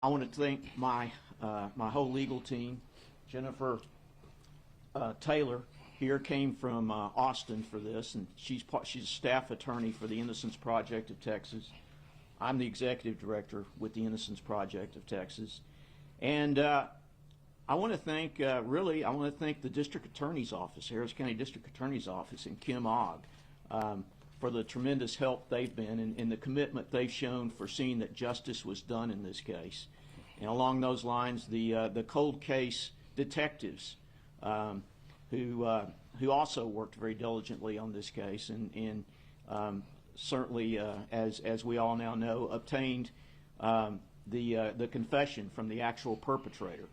I want to thank my whole legal team. Jennifer Taylor here came from Austin for this, and she's a staff attorney for the Innocence Project of Texas. I'm the executive director with the Innocence Project of Texas, and I want to thank I want to thank the District Attorney's Office, Harris County District Attorney's Office, and Kim Ogg for the tremendous help they've been and the commitment they've shown for seeing that justice was done in this case. And along those lines, the cold case detectives who also worked very diligently on this case and certainly, as we all now know, obtained the confession from the actual perpetrator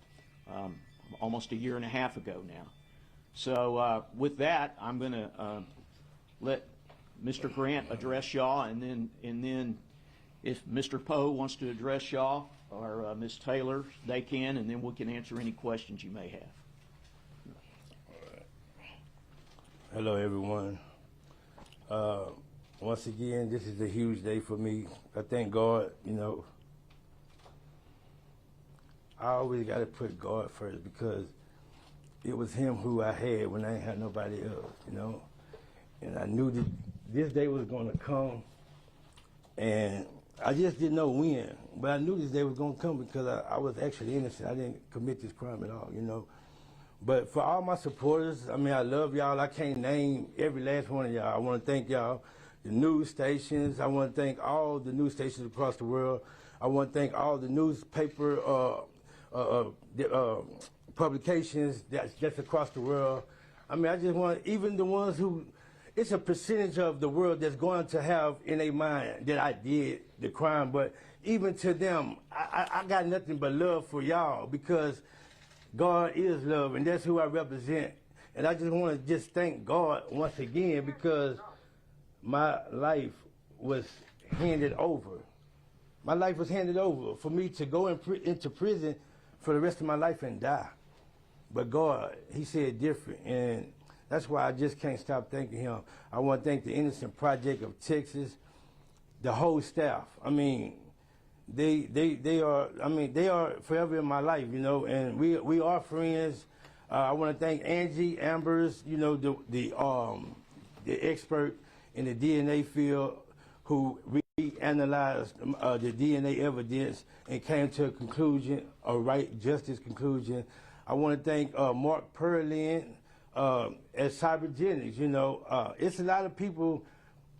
almost a year and a half ago now. So with that, I'm going to let Mr. Grant address y'all, and then if Mr. Poe wants to address y'all or Ms. Taylor, they can, and then we can answer any questions you may have. Hello, everyone. Once again, this is a huge day for me. I thank God. You know, I always got to put God first because it was Him who I had when I ain't had nobody else, you know. And I knew that this day was going to come, and I just didn't know when. But I knew this day was going to come because I was actually innocent. I didn't commit this crime at all, you know. But for all my supporters, I mean, I love y'all. I can't name every last one of y'all. I want to thank y'all, the news stations. I want to thank all the news stations across the world. I want to thank all the newspaper publications that's across the world. I mean, I just want, even the ones who, it's a percentage of the world that's going to have in their mind that I did the crime, but even to them, I got nothing but love for y'all because God is love, and that's who I represent. And I just want to just thank God once again because my life was handed over. My life was handed over for me to go into prison for the rest of my life and die. But God, He said different, and that's why I just can't stop thanking Him. I want to thank the Innocent Project of Texas, the whole staff. I mean, they are forever in my life, you know, and we are friends. I want to thank Angie Ambers, you know, the expert in the DNA field who reanalyzed the DNA evidence and came to a conclusion, a right justice conclusion. I want to thank Mark Perlin at Cybergenics. You know, it's a lot of people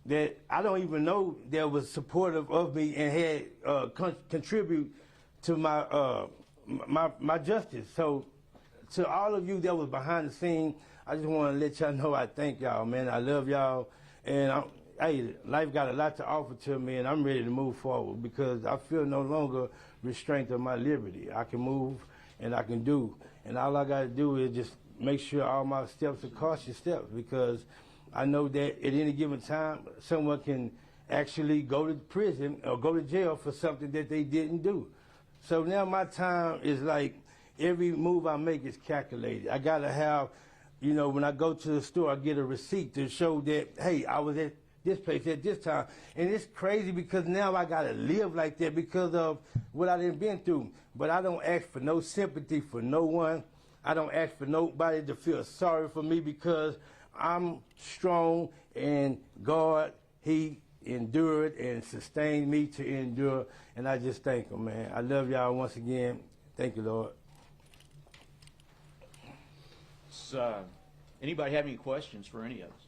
that I don't even know that was supportive of me and had contribute to my my justice. So to all of you that was behind the scene, I just want to let y'all know I thank y'all, man. I love y'all, and hey, life got a lot to offer to me, and I'm ready to move forward because I feel no longer restraint of my liberty. I can move and I can do, and all I got to do is just make sure all my steps are cautious steps because I know that at any given time, someone can actually go to prison or go to jail for something that they didn't do. So now my time is like every move I make is calculated. I got to have, you know, when I go to the store, I get a receipt to show that, hey, I was at this place at this time. And it's crazy because now I got to live like that because of what I done been through. But I don't ask for no sympathy for no one. I don't ask for nobody to feel sorry for me because I'm strong, and God, He endured and sustained me to endure, and I just thank Him, man. I love y'all once again. Thank you, Lord. So, anybody have any questions for any of us?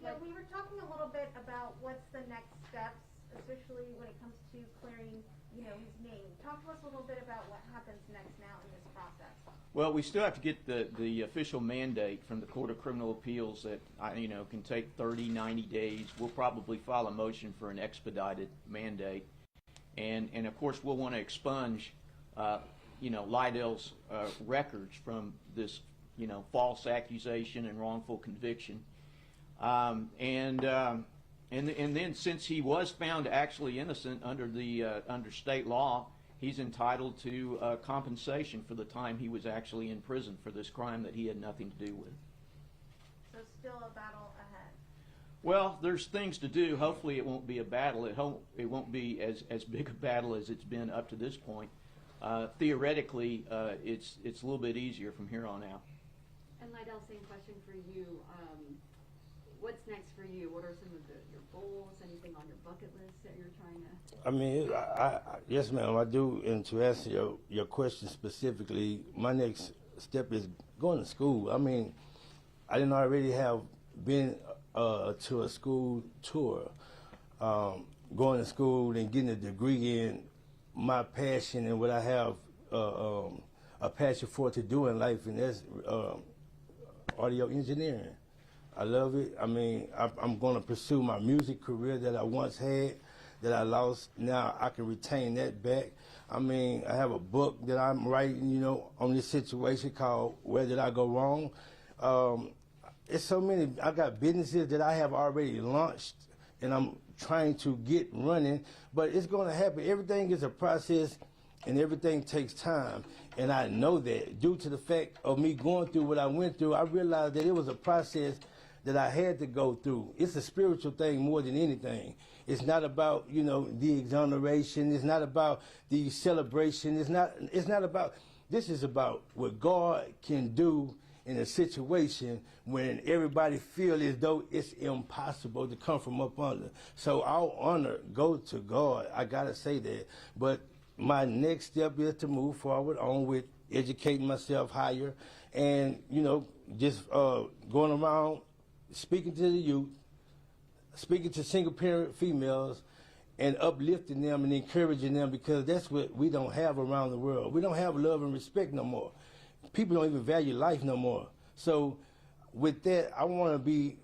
Yeah, we were talking a little bit about what's the next steps, especially when it comes to clearing, you know, his name. Talk to us a little bit about what happens next now in this process. Well, we still have to get the official mandate from the Court of Criminal Appeals that, you know, can take 30, 90 days. We'll probably file a motion for an expedited mandate. And of course, we'll want to expunge, you know, Lydell's records from this, you know, false accusation and wrongful conviction. And then since he was found actually innocent under state law, he's entitled to compensation for the time he was actually in prison for this crime that he had nothing to do with. So still a battle ahead. Well, there's things to do. Hopefully it won't be a battle. It won't be as big a battle as it's been up to this point. theoretically, it's a little bit easier from here on out. And Lydell, same question for you. What's next for you? What are some of your goals? Anything on your bucket list that you're trying to? I mean, yes, ma'am, I do. And to answer your question specifically, my next step is going to school. I mean, I didn't already have been to a school tour, going to school and getting a degree in my passion and what I have a passion for to do in life, and that's audio engineering. I love it. I mean, I'm going to pursue my music career that I once had, that I lost. Now I can retain that back. I mean, I have a book that I'm writing, you know, on this situation called Where Did I Go Wrong? It's so many. I got businesses that I have already launched, and I'm trying to get running, but it's going to happen. Everything is a process, and everything takes time. And I know that due to the fact of me going through what I went through, I realized that it was a process that I had to go through. It's a spiritual thing more than anything. It's not about, you know, the exoneration. It's not about the celebration. It's not about, this is about what God can do in a situation when everybody feel as though it's impossible to come from up under. So our honor goes to God. I gotta say that. But my next step is to move forward on with educating myself higher and, you know, just going around speaking to the youth, speaking to single parent females, and uplifting them and encouraging them, because that's what we don't have around the world. We don't have love and respect no more. People don't even value life no more. So with that, I want to be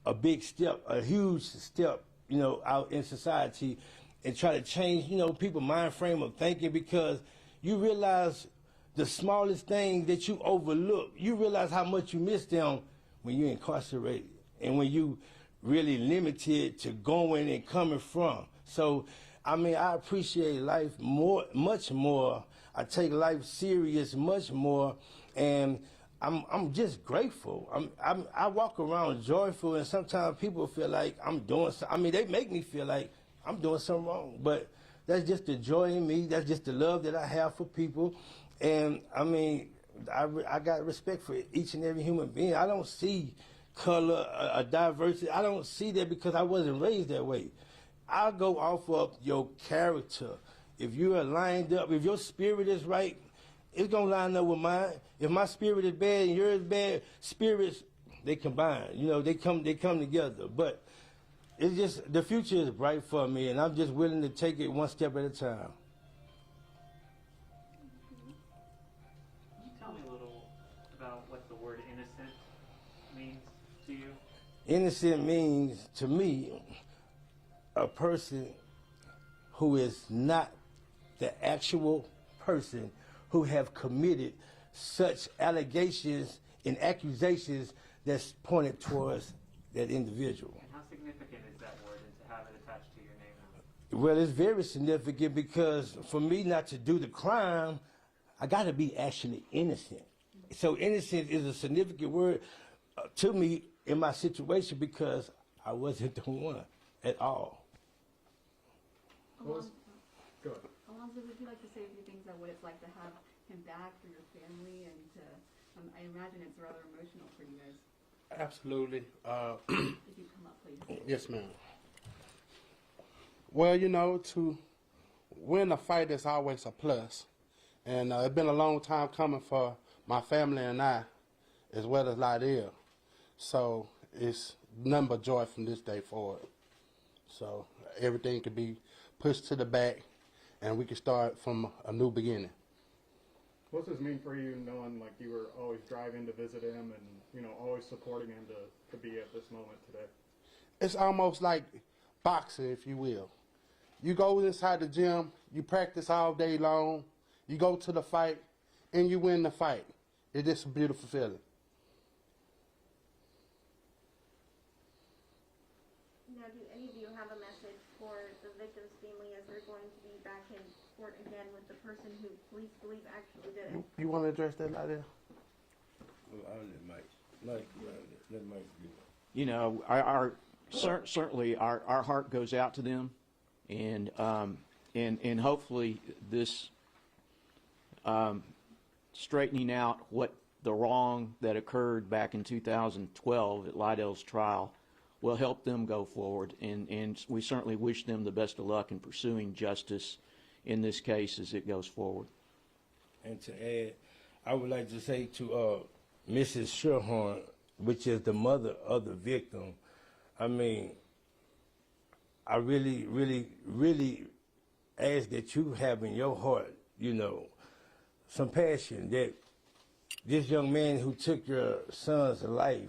a big step, a huge step, you know, out in society and try to change, you know, people's mind frame of thinking, because you realize the smallest thing that you overlook, you realize how much you miss them when you're incarcerated and when you really limited to going and coming from. So, I mean, I appreciate life much more. I take life serious much more, and I'm just grateful. I walk around joyful, and sometimes people feel like I'm doing something. I mean, they make me feel like I'm doing something wrong, but that's just the joy in me. That's just the love that I have for people, and I mean, I got respect for each and every human being. I don't see color, a diversity. I don't see that because I wasn't raised that way. I go off of your character. If you are lined up, if your spirit is right, it's going to line up with mine. If my spirit is bad and yours is bad, spirits, they combine. You know, they come together. But it's just, the future is bright for me, and I'm just willing to take it one step at a time. Can you tell me a little about what the word innocent means to you? Innocent means, to me, a person who is not the actual person who have committed such allegations and accusations that's pointed towards that individual. And how significant is that word, and to have it attached to your name now? Well, it's very significant because for me not to do the crime, I got to be actually innocent. So innocent is a significant word to me in my situation because I wasn't the one at all. Alonzo, would you like to say a few things about what it's like to have him back for your family, and to, I imagine it's rather emotional for you guys. Absolutely. If you come up, please. Yes, ma'am. Well, you know, to win a fight is always a plus. And it's been a long time coming for my family and I, as well as Lydell. So it's nothing but joy from this day forward. So everything could be pushed to the back, and we can start from a new beginning. What's this mean for you, knowing like you were always driving to visit him and, you know, always supporting him to be at this moment today? It's almost like boxing, if you will. You go inside the gym, you practice all day long, you go to the fight, and you win the fight. It's just a beautiful feeling. Now, do any of you have a message for the victim's family as they're going to be back in court again with the person who police believe actually did it? You want to address that, Lydell? Let Mike do it. You know, certainly our heart goes out to them, and hopefully this straightening out what the wrong that occurred back in 2012 at Lydell's trial will help them go forward, and we certainly wish them the best of luck in pursuing justice in this case as it goes forward. And to add, I would like to say to Mrs. Sherhorn, which is the mother of the victim, I mean, I really, really, really ask that you have in your heart, you know, some passion that this young man who took your son's life,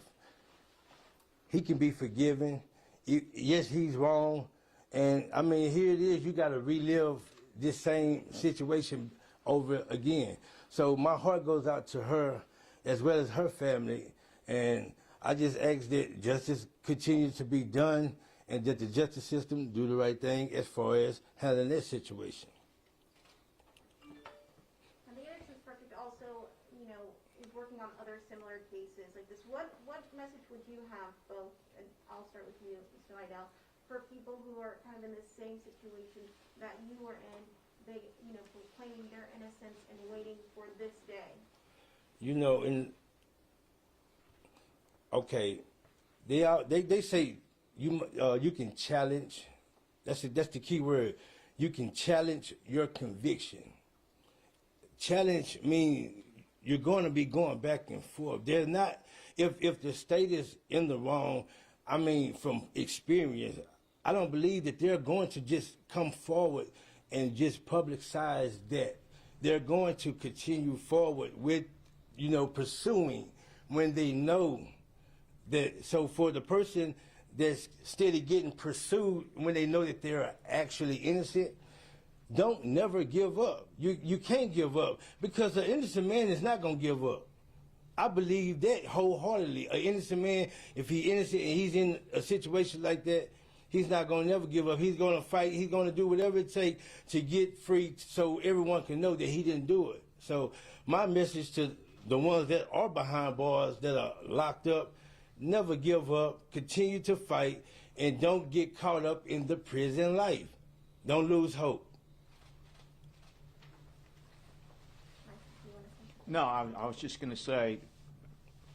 he can be forgiven. Yes, he's wrong. And, I mean, here it is. You got to relive this same situation over again. So my heart goes out to her as well as her family. And I just ask that justice continue to be done and that the justice system do the right thing as far as handling this situation. And the Innocence Project also, you know, is working on other similar cases like this. What message would you have, both, and I'll start with you, Mr. Lydell, for people who are kind of in the same situation that you were in, they, you know, proclaiming their innocence and waiting for this day? You know, they say you can challenge. That's the key word. You can challenge your conviction. Challenge means you're going to be going back and forth. There's not, if the state is in the wrong, I mean, from experience, I don't believe that they're going to just come forward and just publicize that. They're going to continue forward with, you know, pursuing when they know that. So for the person that's steady getting pursued when they know that they're actually innocent, don't never give up. You can't give up because an innocent man is not going to give up. I believe that wholeheartedly. An innocent man, if he's innocent and he's in a situation like that, he's not going to never give up. He's going to fight. He's going to do whatever it takes to get free so everyone can know that he didn't do it. So my message to the ones that are behind bars, that are locked up, never give up, continue to fight, and don't get caught up in the prison life. Don't lose hope. No, I was just going to say,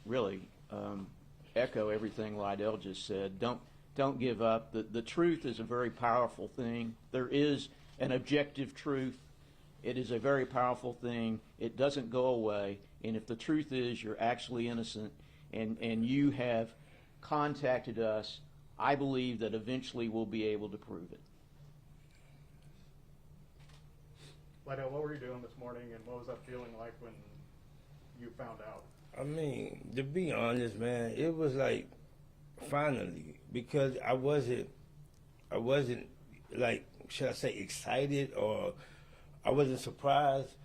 really, echo everything Lydell just said. Don't give up. The truth is a very powerful thing. There is an objective truth. It is a very powerful thing. It doesn't go away. And if the truth is you're actually innocent and you have contacted us, I believe that eventually we'll be able to prove it. Lydell, what were you doing this morning, and what was that feeling like when you found out? I mean, to be honest, man, it was like finally, because I wasn't like, should I say, excited, or I wasn't surprised.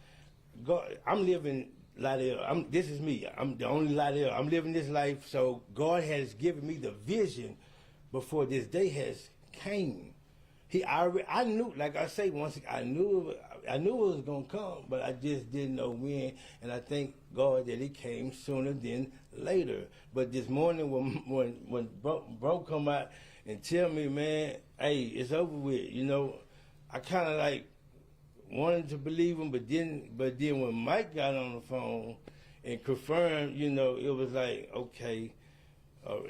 God, I'm living Lydell. This is me. I'm the only Lydell. I'm living this life. So God has given me the vision before this day has came. I knew, like I say, I knew it was gonna come, but I just didn't know when. And I thank God that it came sooner than later. But this morning, when bro come out and tell me, man, hey, it's over with, you know, I kind of like wanted to believe him, but then when Mike got on the phone and confirmed, you know, it was like, okay.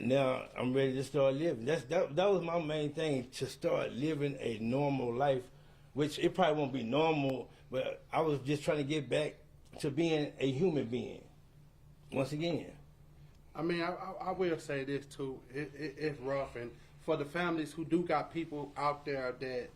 Now I'm ready to start living. That was my main thing, to start living a normal life, which it probably won't be normal, but I was just trying to get back to being a human being once again. I mean, I will say this too. It's rough, and for the families who do got people out there that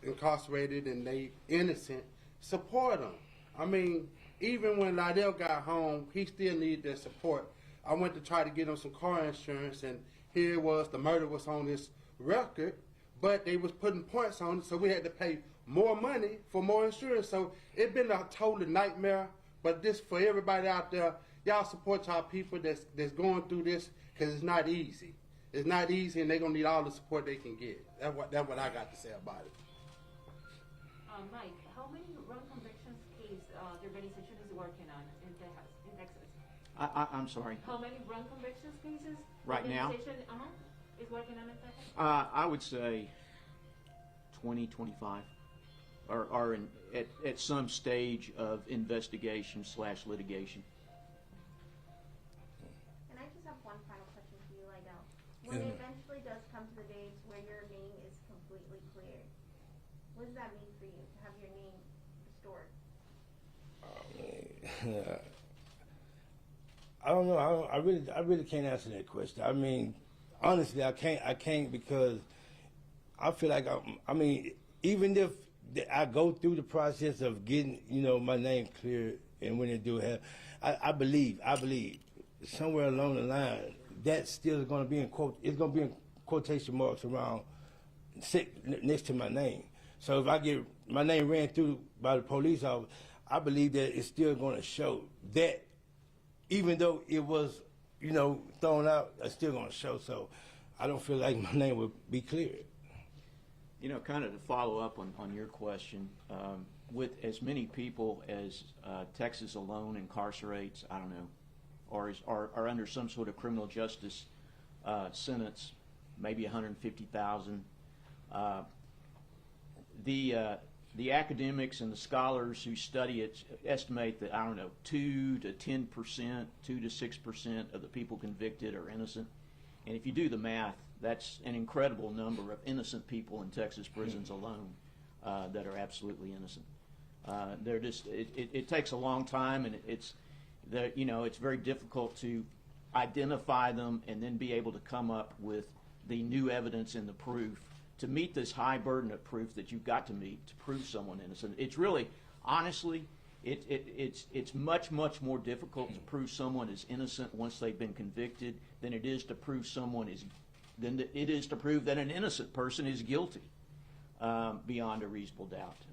incarcerated and they innocent, support them. I mean, even when Lydell got home, he still needed their support. I went to try to get him some car insurance, and here it was, the murder was on his record, but they was putting points on it, so we had to pay more money for more insurance. So it's been a total nightmare, but this, for everybody out there, y'all support y'all people that's going through this, because it's not easy. It's not easy, and they're going to need all the support they can get. That's what I got to say about it. Mike, how many wrong convictions case the organization is working on in Texas? I'm sorry. How many wrong convictions cases Right now? the organization is working on in Texas? I would say 20, 25. are at some stage of investigation / litigation. And I just have one final question for you, Lydell. When it eventually does come to the days where your name is completely cleared, what does that mean for you to have your name restored? I don't know. I really can't answer that question. I mean, honestly, I can't because I feel like I mean, even if I go through the process of getting, my name cleared, and when it do have, I believe somewhere along the line that's still going to be it's going to be in quotation marks around next to my name. So if I get my name ran through by the police officer, I believe that it's still going to show that. Even though it was, thrown out, it's still going to show. So I don't feel like my name would be cleared. Kind of to follow up on your question, with as many people as Texas alone incarcerates, I don't know, or are under some sort of criminal justice sentence, maybe 150,000. The academics and the scholars who study it estimate that, 2 to 10%, 2 to 6% of the people convicted are innocent. And if you do the math, that's an incredible number of innocent people in Texas prisons alone that are absolutely innocent. It takes a long time, and it's very difficult to identify them and then be able to come up with the new evidence and the proof to meet this high burden of proof that you've got to meet to prove someone innocent. It's really, honestly, it's much more difficult to prove someone is innocent once they've been convicted than it is to prove that an innocent person is guilty beyond a reasonable doubt.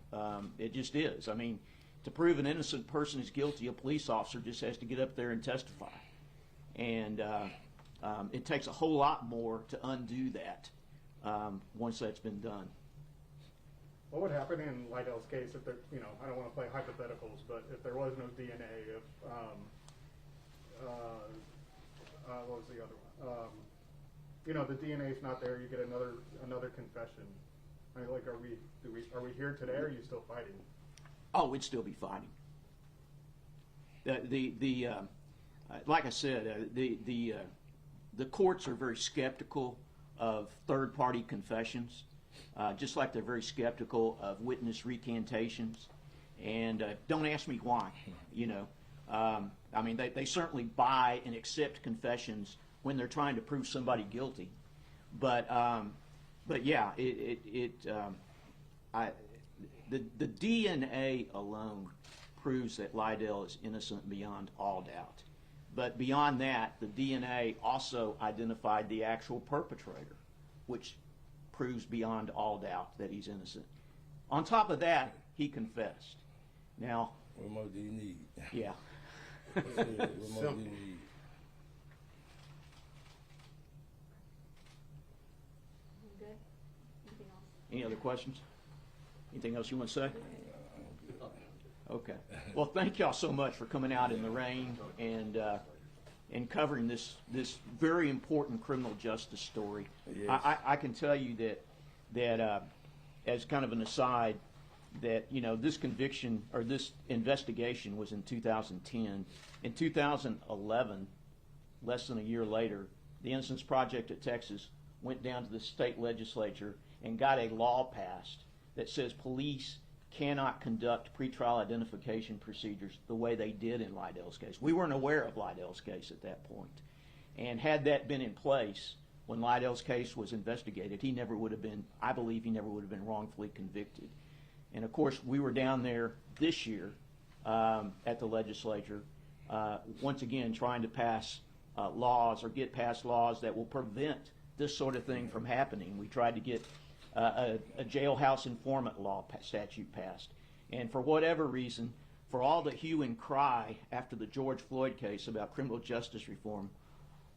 It just is. I mean, to prove an innocent person is guilty, a police officer just has to get up there and testify, and it takes a whole lot more to undo that. Once that's been done. What would happen in Lydell's case if there, I don't want to play hypotheticals, but if there was no DNA, if, what was the other one? The DNA's not there, you get another confession. I mean, like, are we here today, or are you still fighting? Oh, we'd still be fighting. Like I said, the courts are very skeptical of third-party confessions, just like they're very skeptical of witness recantations. And don't ask me why, I mean, they certainly buy and accept confessions when they're trying to prove somebody guilty. But yeah, the DNA alone proves that Lydell is innocent beyond all doubt. But beyond that, the DNA also identified the actual perpetrator, which proves beyond all doubt that he's innocent. On top of that, he confessed. Now, what more do you need? Yeah. What more do you need? Good. Anything else? Any other questions? Anything else you want to say? Okay. Well, thank y'all so much for coming out in the rain and covering this very important criminal justice story. Yes. I can tell you that as kind of an aside, that this conviction or this investigation was in 2010. In 2011, less than a year later, the Innocence Project of Texas went down to the state legislature and got a law passed that says police cannot conduct pretrial identification procedures the way they did in Lydell's case. We weren't aware of Lydell's case at that point. And had that been in place when Lydell's case was investigated, he never would have been, I believe he never would have been wrongfully convicted. And of course, we were down there this year at the legislature, once again trying to pass laws or get past laws that will prevent this sort of thing from happening. We tried to get a jailhouse informant law statute passed. And for whatever reason, for all the hue and cry after the George Floyd case about criminal justice reform,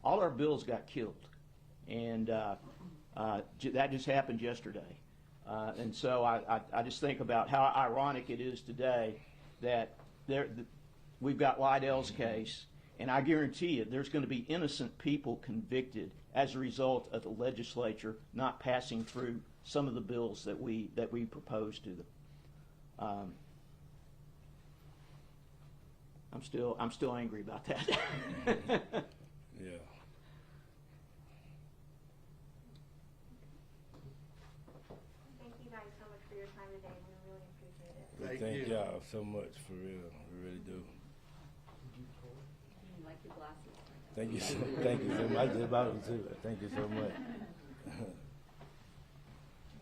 all our bills got killed. And that just happened yesterday. And so I just think about how ironic it is today that we've got Lydell's case, and I guarantee you there's going to be innocent people convicted as a result of the legislature not passing through some of the bills that we propose to them. I'm still angry about that. Yeah. Thank you guys so much for your time today. We really appreciate it. We Thank thank you. y'all so much, for real. We really do. You like your glasses? Thank you so Thank you so much. I just about it too. Thank you so much.